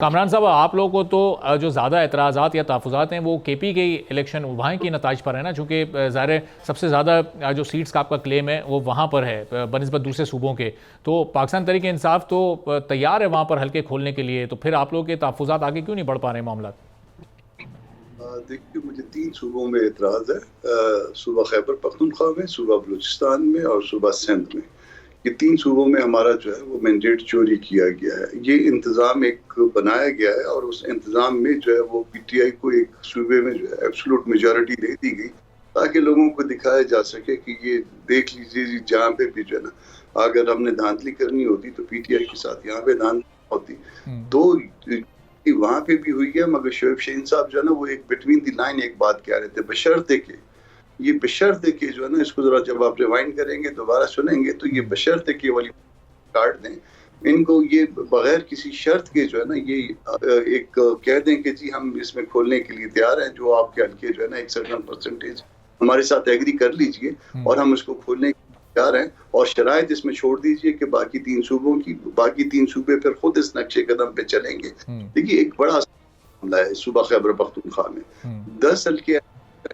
کامران صاحب، آپ لوگوں کو تو جو زیادہ اعتراضات یا تحفظات ہیں وہ کے پی کے الیکشن وہاں کی نتائج پر ہے نا، چونکہ ظاہر ہے سب سے زیادہ جو سیٹس کا آپ کا کلیم ہے وہ وہاں پر ہے بنسبت دوسرے صوبوں کے. تو پاکستان تحریک انصاف تو تیار ہے وہاں پر حلقے کھولنے کے لیے، تو پھر آپ لوگوں کے تحفظات آگے کیوں نہیں بڑھ پا رہے معاملات؟ دیکھیے، مجھے 3 صوبوں میں اعتراض ہے. صوبہ خیبر پختونخوا میں، صوبہ بلوچستان میں اور صوبہ سندھ میں. یہ 3 صوبوں میں ہمارا جو ہے وہ مینڈیٹ چوری کیا گیا ہے. یہ انتظام ایک بنایا گیا ہے اور اس انتظام میں جو ہے وہ پی ٹی آئی کو ایک صوبے میں جو ہے ایبسولوٹ میجورٹی دے دی گئی تاکہ لوگوں کو دکھایا جا سکے کہ یہ دیکھ لیجیے جی، جہاں پہ بھی جو ہے نا اگر ہم نے دھاندلی کرنی ہوتی تو پی ٹی آئی کے ساتھ یہاں پہ دھاندلی ہوتی. تو وہاں پہ بھی ہوئی ہے، مگر شعیب شہین صاحب جو ہے نا وہ ایک بٹوین دی لائن ایک بات کہہ رہے تھے، بشرطے کہ یہ بشرطے کہ جو ہے نا، اس کو ذرا جب آپ ریوائنڈ کریں گے دوبارہ سنیں گے تو یہ بشرطے کہ والی کاٹ دیں ان کو، یہ بغیر کسی شرط کے جو ہے نا یہ ایک کہہ دیں کہ جی ہم اس میں کھولنے کے لیے تیار ہیں، جو آپ کے حلقے جو ہے نا ایک سرٹن پرسنٹیج ہمارے ساتھ ایگری کر لیجئے اور ہم اس کو کھولنے کے لیے تیار ہیں، اور شرائط اس میں چھوڑ دیجئے کہ باقی 3 صوبوں کی باقی 3 صوبے پھر خود اس نقشے قدم پہ چلیں گے. دیکھیے، ایک بڑا معاملہ ہے صوبہ خیبر پختونخوا میں. 10 حلقے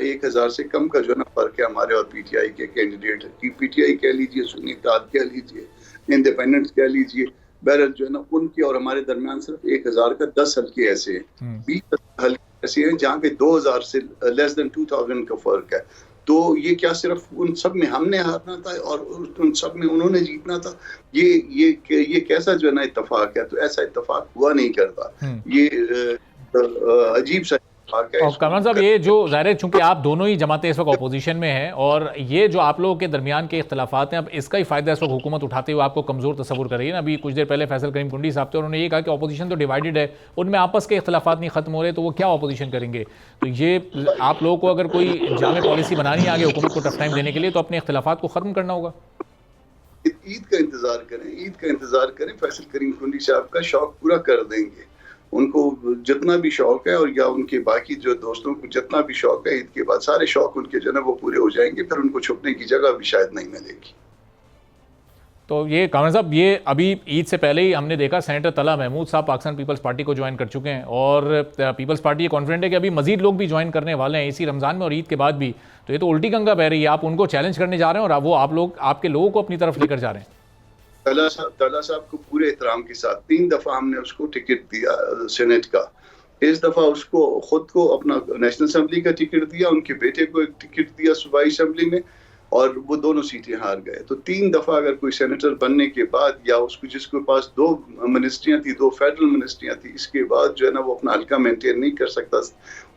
1000 سے کم کا جو ہے نا فرق ہے ہمارے اور پی ٹی آئی کے کینڈیڈیٹ. پی ٹی آئی کہہ لیجیے، سنی اتحاد کہہ لیجیے، انڈیپینڈنٹ کہہ لیجیے، بہرحال جو ہے نا ان کے اور ہمارے درمیان صرف 1000 کا 10 حلقے ایسے ہیں، 20 حلقے ایسے ہیں جہاں پہ 2000 سے لیس دین 2000 کا فرق ہے. تو یہ کیا صرف ان سب میں ہم نے ہارنا تھا اور ان سب میں انہوں نے جیتنا تھا؟ یہ کیسا جو ہے نا اتفاق ہے؟ تو ایسا اتفاق ہوا نہیں کرتا. یہ عجیب سا. اور کامران صاحب، یہ جو ظاہر ہے چونکہ آپ دونوں ہی جماعتیں اس وقت اپوزیشن میں ہیں، اور یہ جو آپ لوگوں کے درمیان کے اختلافات ہیں، اب اس کا ہی فائدہ اس وقت حکومت اٹھاتے ہوئے آپ کو کمزور تصور کر رہی ہے نا. ابھی کچھ دیر پہلے فیصل کریم کنڈی صاحب تھے، انہوں نے یہ کہا کہ اپوزیشن تو ڈیوائیڈڈ ہے، ان میں آپس کے اختلافات نہیں ختم ہو رہے تو وہ کیا اپوزیشن کریں گے. تو یہ آپ لوگوں کو اگر کوئی جامع پالیسی بنانی ہے آگے حکومت کو ٹف ٹائم دینے کے لیے تو اپنے اختلافات کو ختم کرنا ہوگا. عید کا انتظار کریں. فیصل کریم کنڈی صاحب کا شوق پورا کر دیں گے. ان کو جتنا بھی شوق ہے، اور یا ان کے باقی جو دوستوں کو جتنا بھی شوق ہے، عید کے بعد سارے شوق ان کے جو ہے نا وہ پورے ہو جائیں گے. پھر ان کو چھپنے کی جگہ بھی شاید نہیں ملے گی. تو یہ کامران صاحب، یہ ابھی عید سے پہلے ہی ہم نے دیکھا سینیٹر طلحہ محمود صاحب پاکستان پیپلز پارٹی کو جوائن کر چکے ہیں، اور پیپلز پارٹی یہ کانفیڈنٹ ہے کہ ابھی مزید لوگ بھی جوائن کرنے والے ہیں اسی رمضان میں اور عید کے بعد بھی. تو یہ تو الٹی گنگا بہہ رہی ہے، آپ ان کو چیلنج کرنے جا رہے ہیں اور وہ آپ کے لوگوں کو اپنی طرف لے کر جا رہے ہیں. طلحہ صاحب کو پورے احترام کے ساتھ 3 دفعہ ہم نے اس کو ٹکٹ دیا سینیٹ کا. اس دفعہ اس کو خود کو اپنا نیشنل اسمبلی کا ٹکٹ دیا، ان کے بیٹے کو ایک ٹکٹ دیا صوبائی اسمبلی میں، اور وہ دونوں سیٹیں ہار گئے. تو 3 دفعہ اگر کوئی سینیٹر بننے کے بعد، یا اس کو جس کے پاس 2 منسٹریاں تھی، 2 فیڈرل منسٹریاں تھی، اس کے بعد جو ہے نا وہ اپنا حلقہ مینٹین نہیں کر سکتا،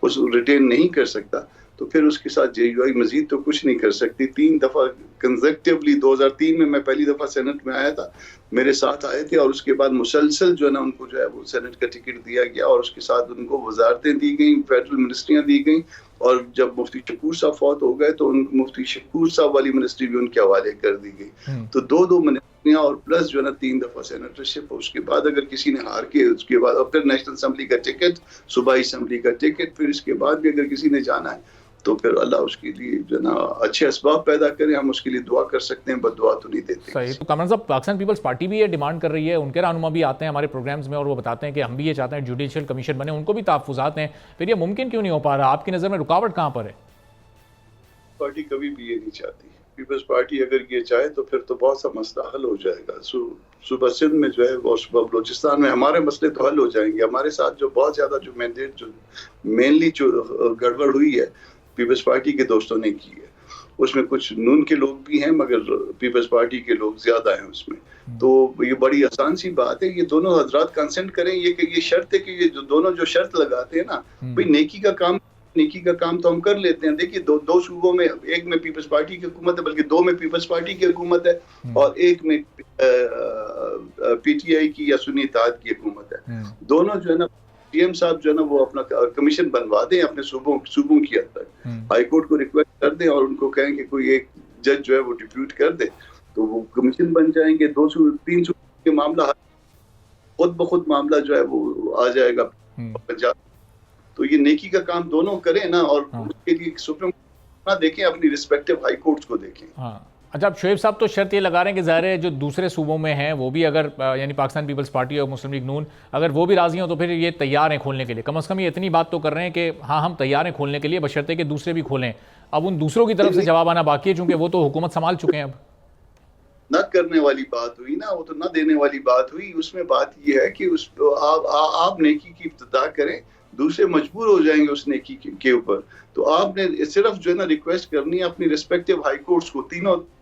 اس ریٹین نہیں کر سکتا، تو پھر اس کے ساتھ جے یو آئی مزید تو کچھ نہیں کر سکتی. 3 دفعہ کنزیکٹیولی، 2003 میں پہلی دفعہ سینٹ میں آیا تھا، میرے ساتھ آئے تھے، اور اس کے بعد مسلسل جو ہے نا ان کو جو ہے وہ سینٹ کا ٹکٹ دیا گیا، اور اس کے ساتھ ان کو وزارتیں دی گئیں، فیڈرل منسٹریاں دی گئیں. اور جب مفتی شکور صاحب فوت ہو گئے تو مفتی شکور صاحب والی منسٹری بھی ان کے حوالے کر دی گئی. تو 2 منسٹریاں اور پلس جو ہے نا 3 دفعہ سینیٹرشپ. اس کے بعد اگر کسی نے ہار کے، اس کے بعد اور پھر نیشنل اسمبلی کا ٹکٹ، صوبائی اسمبلی کا ٹکٹ، پھر اس کے بعد بھی اگر کسی نے جانا ہے تو پھر اللہ اس کے لیے جو نا اچھے اسباب پیدا کریں. ہم اس کے لیے دعا کر سکتے ہیں، بد دعا تو نہیں دیتے. صحیح. تو کامران صاحب، پاکستان پیپلز پارٹی بھی یہ ڈیمانڈ کر رہی ہے، ان کے رہنما بھی آتے ہیں ہمارے پروگرامز میں اور وہ بتاتے ہیں کہ ہم بھی یہ چاہتے ہیں جوڈیشل کمیشن بنے، ان کو بھی تحفظات ہیں. پھر یہ ممکن کیوں نہیں ہو پا رہا؟ آپ کی نظر میں رکاوٹ کہاں پر ہے؟ پارٹی کبھی بھی یہ نہیں چاہتی. پیپلز پارٹی اگر یہ چاہے تو پھر تو بہت سا مسئلہ حل ہو جائے گا. صوبہ سندھ میں جو ہے اور صوبہ بلوچستان میں ہمارے مسئلے تو حل ہو جائیں گے. ہمارے ساتھ جو بہت زیادہ جو مینڈیٹ جو مینلی جو گڑبڑ ہوئی ہے پیپلز پارٹی کے دوستوں نے کی ہے، اس میں کچھ نون کے لوگ بھی ہیں مگر پیپلز پارٹی کے لوگ زیادہ ہیں اس میں. تو یہ بڑی آسان سی بات ہے. یہ دونوں حضرات کنسنٹ کریں. یہ شرط ہے کہ یہ جو دونوں جو شرط لگاتے ہیں نا، بھئی نیکی کا کام تو ہم کر لیتے ہیں. دیکھیے 2 صوبوں میں، ایک میں پیپلز پارٹی کی حکومت ہے، بلکہ 2 میں پیپلز پارٹی کی حکومت ہے، اور ایک میں پی ٹی آئی کی یا سنی اتحاد کی حکومت ہے. دونوں جو ہے نا پی ایم صاحب جو ہے نا وہ اپنا کمیشن بنوا دیں اپنے صوبوں کی حد تک. ہائی کورٹ کو ریکویسٹ کر دیں اور ان کو کہیں کہ کوئی ایک جج جو ہے وہ ڈپیوٹ کر دے تو وہ کمیشن بن جائیں گے. 3 صوبوں کے معاملہ خود بخود معاملہ جو ہے وہ آ جائے گا. تو یہ نیکی کا کام دونوں کریں نا، اور اس کے لیے سپریم کورٹ نہ دیکھیں، اپنی ریسپیکٹیو ہائی کورٹس کو دیکھیں. اچھا، اب شعیب صاحب تو شرط یہ لگا رہے ہیں کہ ظاہر ہے جو دوسرے صوبوں میں ہیں وہ بھی اگر یعنی پاکستان پیپلز پارٹی اور مسلم لیگ نون اگر وہ بھی راضی ہوں تو پھر یہ تیار ہیں کھولنے کے لیے. کم از کم یہ اتنی بات تو کر رہے ہیں کہ ہاں ہم تیار ہیں کھولنے کے لیے بشرطے کہ دوسرے بھی کھولیں. اب ان دوسروں کی طرف سے جواب آنا باقی ہے چونکہ وہ تو حکومت سنبھال چکے ہیں. اب نہ کرنے والی بات ہوئی نا, وہ تو نہ دینے والی بات ہوئی. اس میں بات یہ ہے کہ آپ نیکی کی ابتدا کریں, دوسرے مجبور ہو جائیں گے اس نیکی کے اوپر. تو آپ نے صرف جو ہے نا ریکویسٹ کرنی ہے اپنی ریسپیکٹیو ہائی کورٹس کو,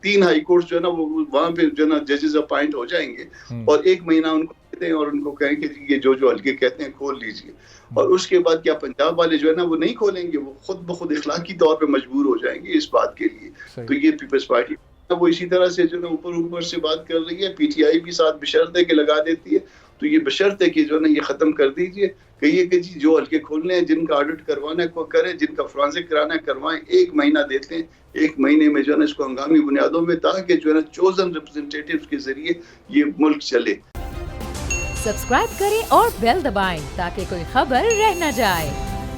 تین ہائی کورٹس جو ہے نا وہ وہاں پہ جو ہے نا ججز اپائنٹ ہو جائیں گے اور 1 مہینہ ان کو دیں اور ان کو کہیں کہ یہ جو حلقے کہتے ہیں کھول لیجئے. اور اس کے بعد کیا پنجاب والے جو ہے نا وہ نہیں کھولیں گے, وہ خود بخود اخلاقی طور پہ مجبور ہو جائیں گے اس بات کے لیے. تو یہ پیپلز پارٹی وہ اسی طرح سے جو ہے نا اوپر سے بات کر رہی ہے. پی ٹی آئی بھی ساتھ بشرط ہے کہ لگا دیتی ہے. تو یہ بشرط ہے کہ جو ہے نا یہ ختم کر دیجئے, کہیے کہ جی جو حلقے کھولنے ہیں جن کا آڈٹ کروانا ہے کو کریں, جن کا فرانزک کرانا ہے کروائیں. 1 مہینہ دیتے ہیں, 1 مہینے میں جو ہے نا اس کو ہنگامی بنیادوں میں تاکہ جو ہے نا چوزن ریپرزنٹیٹیوز کے ذریعے یہ ملک چلے. سبسکرائب کریں اور بیل دبائیں تاکہ کوئی خبر رہ نہ جائے.